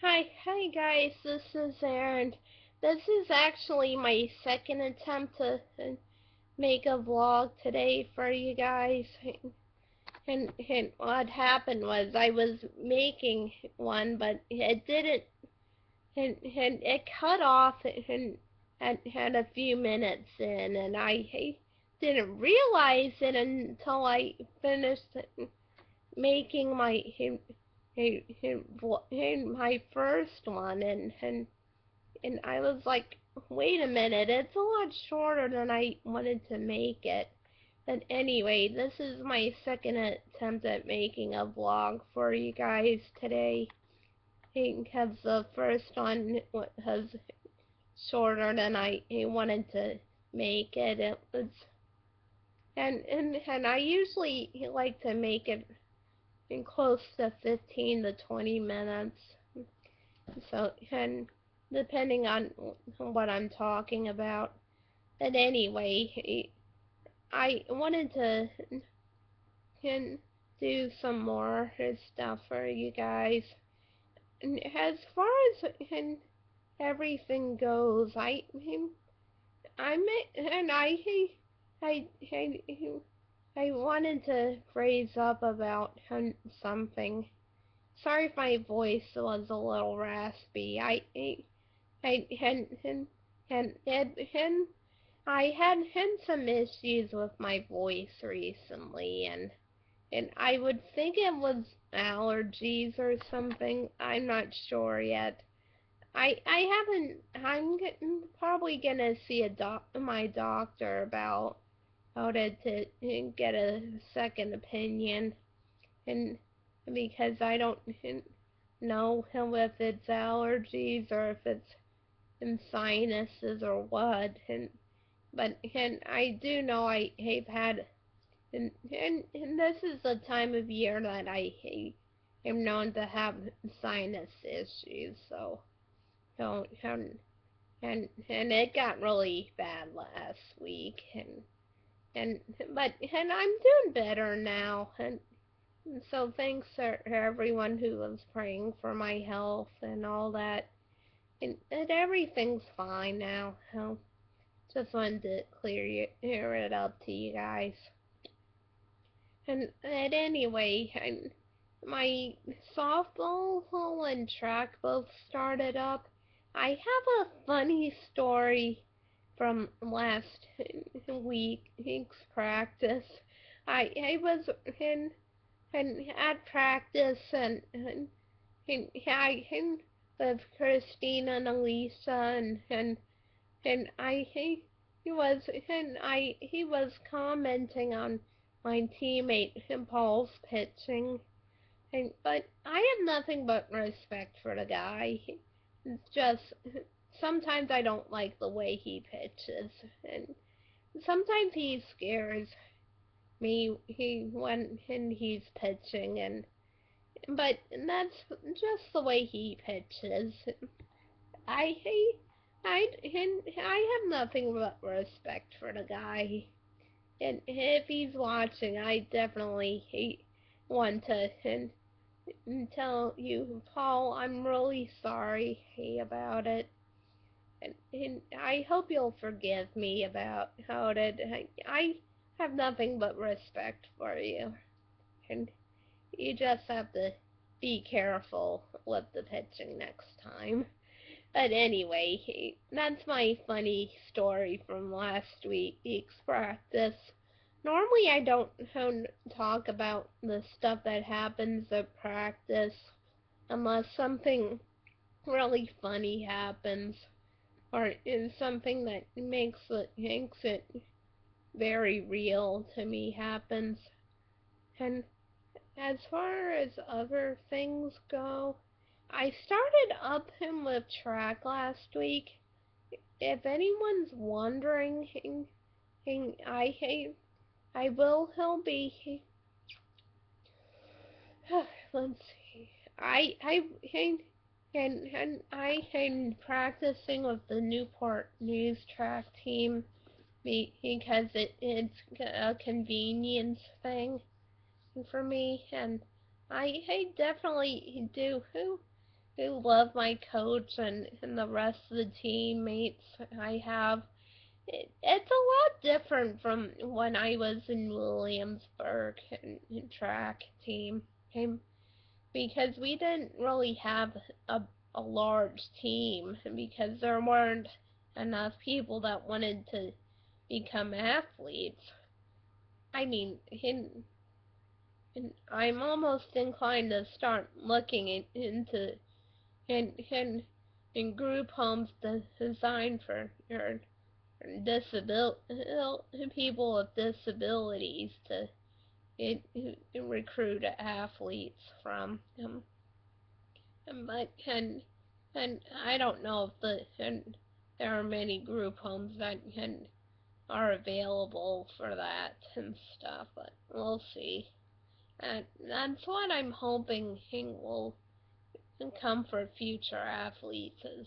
Hi guys, this is Aaron. This is actually my second attempt to make a vlog today for you guys. And what happened was I was making one, but it didn't, and it cut off and had a few minutes in, and I didn't realize it until I finished making my first one, and I was like, wait a minute, it's a lot shorter than I wanted to make it. But anyway, this is my second attempt at making a vlog for you guys today, because the first one was shorter than I wanted to make it. It was, and I usually like to make it in close to 15 to 20 minutes. So, and depending on what I'm talking about. But anyway, I wanted to do some more stuff for you guys. And as far as everything goes, I I wanted to phrase up about something. Sorry if my voice was a little raspy. I and I had some issues with my voice recently, and I would think it was allergies or something. I'm not sure yet. I haven't. Probably gonna see my doctor about it to get a second opinion, and because I don't know if it's allergies or if it's in sinuses or what, and I do know I've had, and this is the time of year that I am known to have sinus issues, so and it got really bad last week, and and I'm doing better now, and so thanks to everyone who was praying for my health and all that, and everything's fine now. So just wanted to clear it up to you guys. And anyway, my softball and track both started up. I have a funny story from last week's practice. I was at practice, and with Christina and Elisa, and he was commenting on my teammate Paul's pitching, but I have nothing but respect for the guy. It's just sometimes I don't like the way he pitches, and sometimes he scares me when he's pitching, but that's just the way he pitches. I I have nothing but respect for the guy. And if he's watching, I definitely want to tell you, Paul, I'm really sorry about it. And I hope you'll forgive me about it. I have nothing but respect for you. And you just have to be careful with the pitching next time. But anyway, that's my funny story from last week's practice. Normally I don't talk about the stuff that happens at practice unless something really funny happens or is something that makes it very real to me happens. And as far as other things go, I started up him with track last week. If anyone's wondering, he'll be. Let's see. I am practicing with the Newport News track team because it's a convenience thing for me, and I definitely do do love my coach and the rest of the teammates I have. It's a lot different from when I was in Williamsburg in track team because we didn't really have a, a large team because there weren't enough people that wanted to become athletes. I mean, I'm almost inclined to start looking into in group homes designed for people with disabilities to recruit athletes from. But and I don't know if there are many group homes that are available for that and stuff, but we'll see. And that's what I'm hoping will come for future athletes is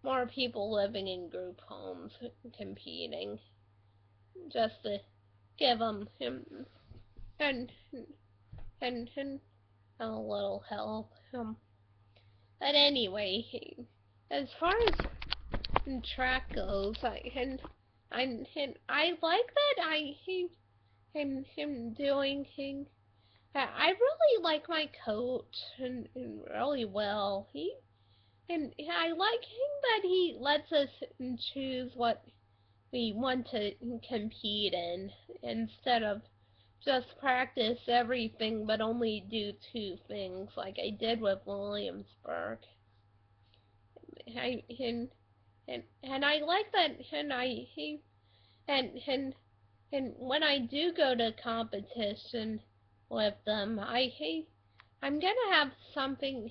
more people living in group homes competing, just to give them and and a little help. But anyway, as far as track goes, I like that him doing him. I really like my coach and really well. And I like him that he lets us choose what we want to compete in instead of just practice everything but only do two things like I did with Williamsburg. I and I like that and and when I do go to competition with them, I'm gonna have something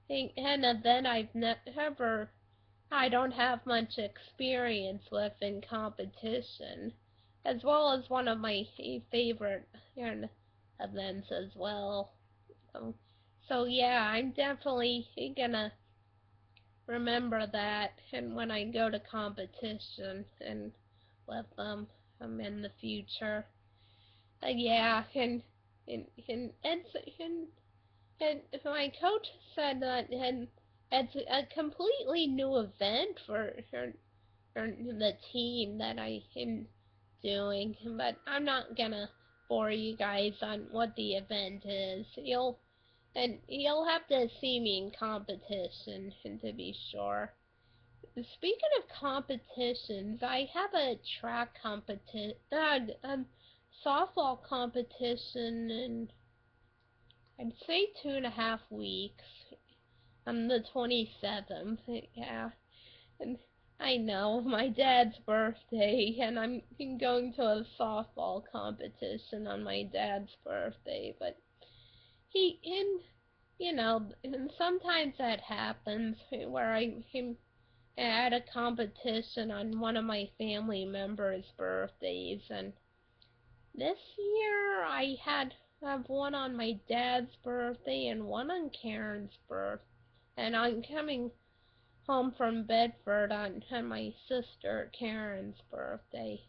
an event I don't have much experience with in competition, as well as one of my favorite events as well. So, so yeah, I'm definitely gonna remember that, and when I go to competition and with them in the future. Yeah, and my coach said that and it's a completely new event for the team that I am doing, but I'm not gonna bore you guys on what the event is. You'll have to see me in competition to be sure. Speaking of competitions, I have a track competition, softball competition in I'd say 2.5 weeks. On the 27th, yeah. And I know, my dad's birthday, and I'm going to a softball competition on my dad's birthday, but and sometimes that happens where I'm at a competition on one of my family members' birthdays, and this year I have one on my dad's birthday and one on Karen's birthday, and I'm coming home from Bedford on my sister Karen's birthday.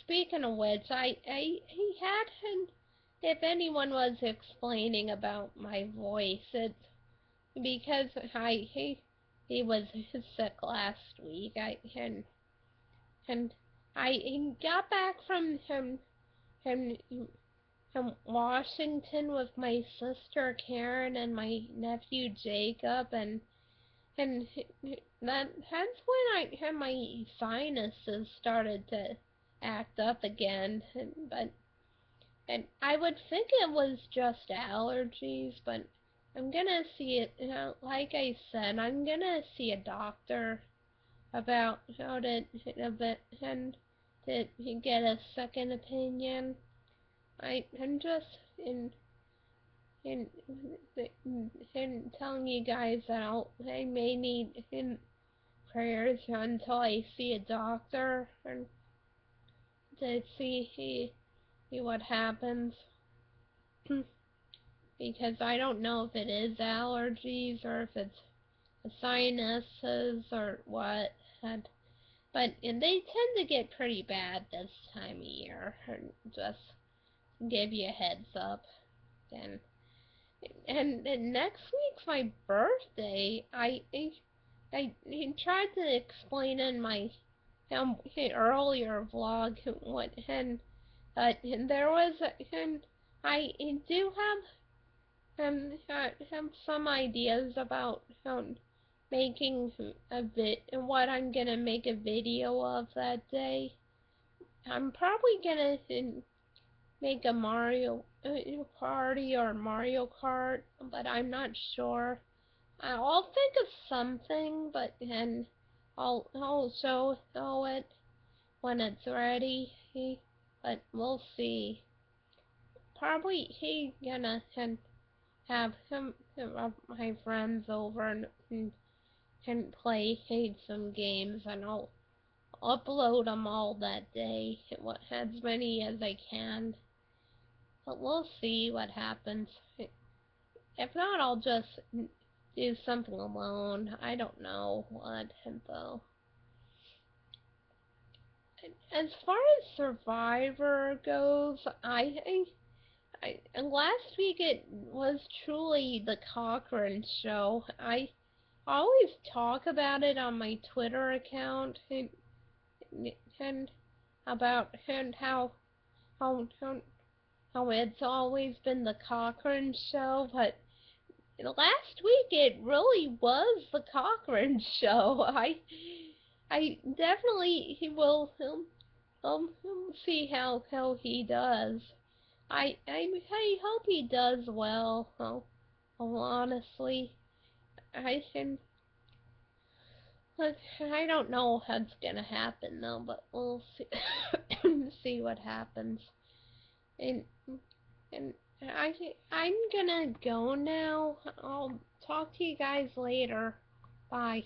Speaking of which, he had him, if anyone was explaining about my voice, it's because he was sick last week. And I got back him from Washington with my sister Karen and my nephew Jacob, and that's when I had my sinuses started to act up again. And I would think it was just allergies, but I'm gonna see it. Like I said, I'm gonna see a doctor about how to and to get a second opinion. I'm just in in telling you guys that I may need prayers until I see a doctor and to see what happens. Because I don't know if it is allergies or if it's sinuses or what. And they tend to get pretty bad this time of year. Just give you a heads up. And and next week's my birthday. I tried to explain in my earlier vlog what and there was and I do have some ideas about making what I'm gonna make a video of that day. I'm probably gonna make a Mario Party or Mario Kart, but I'm not sure. I'll think of something, but then I'll show it when it's ready. But we'll see. Probably he gonna have my friends over and play some games, and I'll upload them all that day, as many as I can. But we'll see what happens. If not, I'll just do something alone. I don't know what, though. As far as Survivor goes, last week it was truly the Cochran show. I always talk about it on my Twitter account and about how it's always been the Cochran show, but last week it really was the Cochran show. I definitely will see how he does. I hope he does well. Honestly, I can. I don't know what's gonna happen though, but we'll see. See what happens. And and I'm gonna go now. I'll talk to you guys later. Bye.